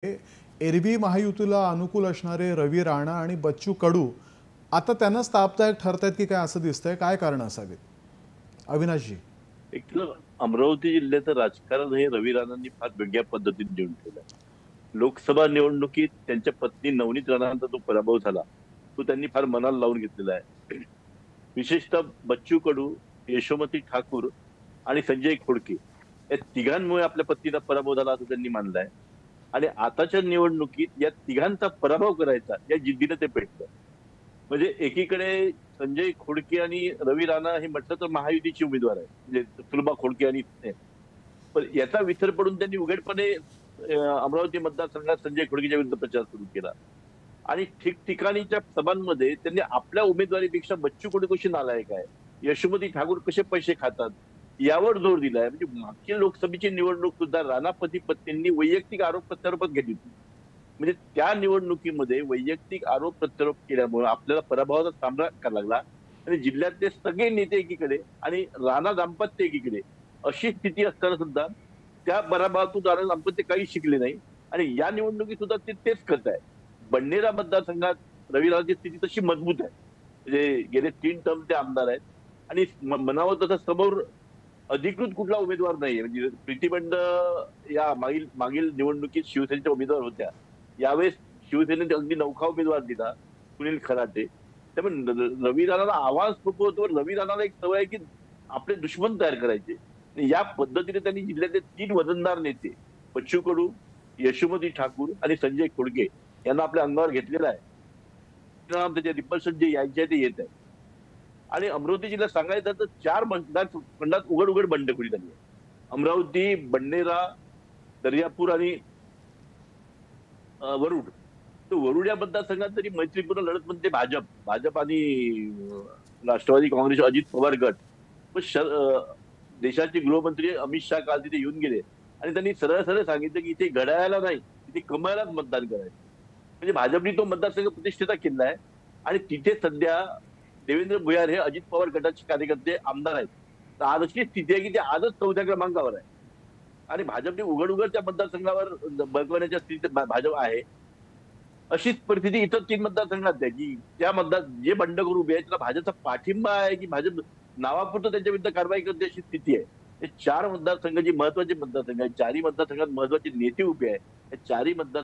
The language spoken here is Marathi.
एरवी महायुतीला अनुकूल असणारे रवी राणा आणि बच्चू कडू आता त्यांना तापदायक ठरतायत की काय असं दिसतंय, काय कारण असावीत? अविनाशजी. एकतर अमरावती जिल्ह्याचं राजकारण हे रवी राणांनी फार वेगळ्या पद्धतीने घेऊन ठेवलंय. लोकसभा निवडणुकीत त्यांच्या पत्नी नवनीत राणांचा जो पराभव झाला, तो त्यांनी फार मनाला लावून घेतलेला आहे. विशेषतः बच्चू कडू, यशोमती ठाकूर आणि संजय खोडके या तिघांमुळे आपल्या पत्नीचा पराभव झाला असं त्यांनी मानलंय. आणि आताच्या निवडणुकीत या तिघांचा पराभव करायचा या जिद्दीने ते पेटलं. म्हणजे एकीकडे संजय खोडके आणि रवी राणा हे म्हटलं तर महायुतीचे उमेदवार आहे, म्हणजे सुलभा खोडके आणि ते. पण याचा विसर पडून त्यांनी उघडपणे अमरावती मतदारसंघात संजय खोडकेच्या विरुद्ध प्रचार सुरू केला. आणि ठिकठिकाणीच्या सभांमध्ये त्यांनी आपल्या उमेदवारीपेक्षा बच्चू कडू कशी नालायक आहे, यशोमती ठाकूर कसे पैसे खातात, यावर जोर दिलाय. म्हणजे मागच्या लोकसभेची निवडणूक सुद्धा राणा पती पत्नींनी वैयक्तिक आरोप प्रत्यारोपात घेतली होती. म्हणजे त्या निवडणुकीमध्ये वैयक्तिक आरोप प्रत्यारोप केल्यामुळे आपल्याला पराभवाचा सामना करावा लागला. आणि जिल्ह्यातले सगळे नेते एकीकडे आणि राणा दाम्पत्य एकीकडे, अशी स्थिती असताना सुद्धा त्या पराभवातून राणा दाम्पत्य काही शिकले नाही. आणि या निवडणुकीत सुद्धा ते तेच करत आहे. बडनेरा मतदारसंघात रवी राणाची स्थिती तशी मजबूत आहे. म्हणजे गेले 3 टर्म ते आमदार आहेत. आणि म्हणावं तसं समोर अधिकृत कुठला उमेदवार नाहीये. म्हणजे प्रीतिबंड या मागील मागील निवडणुकीत शिवसेनेच्या उमेदवार होत्या. यावेळेस शिवसेनेने अगदी नौखा उमेदवार दिला, सुनील खराटे. त्यामुळे रवी राणाला आव्हान सोपं होतं. रवी राणाला एक सवय आहे की आपले दुश्मन तयार करायचे. आणि या पद्धतीने त्यांनी जिल्ह्यातले 3 वजनदार नेते बच्चू कडू, यशोमती ठाकूर आणि संजय खोडके यांना आपल्या अंगावर घेतलेला आहे. त्याचे रिपल्शन जे यायचे ते येत आहे. आणि अमरावती जिल्ह्यात सांगायचं तर 4 मतदारसंघात उघड उघड बंडखोरी झाली आहे. अमरावती, बडनेरा, दर्यापूर आणि वरुड. तर वरुड या मतदारसंघात तरी मैत्रीपूर्ण लढत म्हणते भाजप आणि राष्ट्रवादी काँग्रेस अजित पवार गट. पण देशाचे गृहमंत्री अमित शाह काल तिथे येऊन गेले आणि त्यांनी सरळ सरळ सांगितलं की इथे घड्याळाला नाही, इथे कमळालाच मतदान करायचं. म्हणजे भाजपने तो मतदारसंघ प्रतिष्ठेचा केला आहे. आणि तिथे सध्या देवेंद्र भुयार हे अजित पवार गटाचे कार्यकर्ते आमदार आहेत. तर आज अशी स्थिती आहे की ते आजच 4थ्या क्रमांकावर आहे. आणि भाजपने उघड उघड त्या मतदारसंघावर बळकवण्याच्या स्थितीत भाजप आहे. अशीच परिस्थिती इतर 3 मतदारसंघात आहे की त्या जे बंडखोर उभे आहेत त्याला भाजपचा पाठिंबा आहे की भाजप नावापुरतं त्यांच्या विरुद्ध कारवाई करते अशी स्थिती आहे. हे 4 मतदारसंघ जे महत्वाचे मतदारसंघ आहेत, 4ही मतदारसंघात महत्वाचे नेते उभे आहेत. या 4ही मतदार